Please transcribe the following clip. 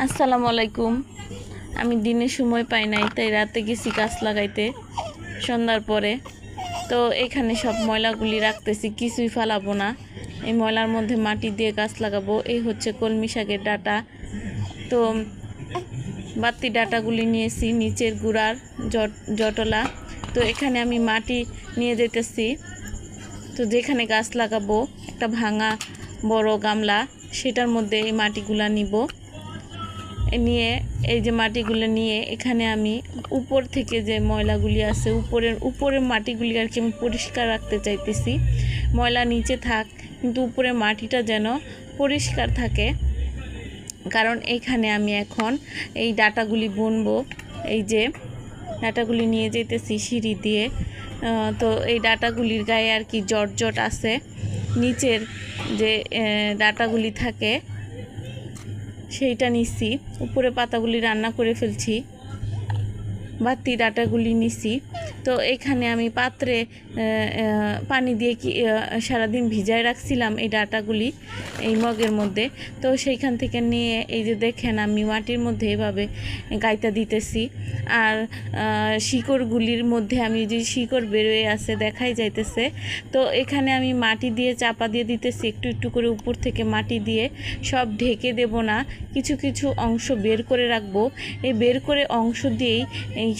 আসসালামু আলাইকুম। আমি দিনে সময় পাই নাই, তাই রাতে গেছি গাছ লাগাইতে সন্ধ্যার পরে। তো এখানে সব ময়লাগুলি রাখতেছি, কিছুই ফালাবো না। এই ময়লার মধ্যে মাটি দিয়ে গাছ লাগাবো। এই হচ্ছে কলমি শাকের ডাঁটা। তো বাড়তি ডাঁটাগুলি নিয়েছি নিচের গুড়ার জটলা। তো এখানে আমি মাটি নিয়ে যেতেছি। তো যেখানে গাছ লাগাবো একটা ভাঙা বড় গামলা, সেটার মধ্যে এই মাটিগুলা নিব। নিয়ে এই যে মাটিগুলো নিয়ে এখানে আমি উপর থেকে যে ময়লাগুলি আছে উপরের মাটিগুলি আর কি আমি পরিষ্কার রাখতে চাইতেছি। ময়লা নিচে থাক, কিন্তু উপরের মাটিটা যেন পরিষ্কার থাকে, কারণ এখানে আমি এখন এই ডাঁটাগুলি বুনবো। এই যে ডাঁটাগুলি নিয়ে যেতেছি সিঁড়ি দিয়ে। তো এই ডাঁটাগুলির গায়ে আর কি জট আছে, নিচের যে ডাঁটাগুলি থাকে সেইটা নিছি। উপরে পাতাগুলি রান্না করে ফেলছি, বাড়তি ডাঁটাগুলি নিছি। তো এখানে আমি পাত্রে পানি দিয়ে সারাদিন ভিজায় রাখছিলাম এই ডাঁটাগুলি এই মগের মধ্যে। তো সেইখান থেকে নিয়ে এই যে দেখেন আমি মাটির মধ্যে এভাবে গাইতা দিতেছি। আর শিকড়গুলির মধ্যে আমি যে শিকড় বেরোয় আছে দেখাই যাইতেছে। তো এখানে আমি মাটি দিয়ে চাপা দিয়ে দিতেছি, একটু একটু করে উপর থেকে মাটি দিয়ে। সব ঢেকে দেব না, কিছু কিছু অংশ বের করে রাখবো। এই বের করে অংশ দিয়েই এই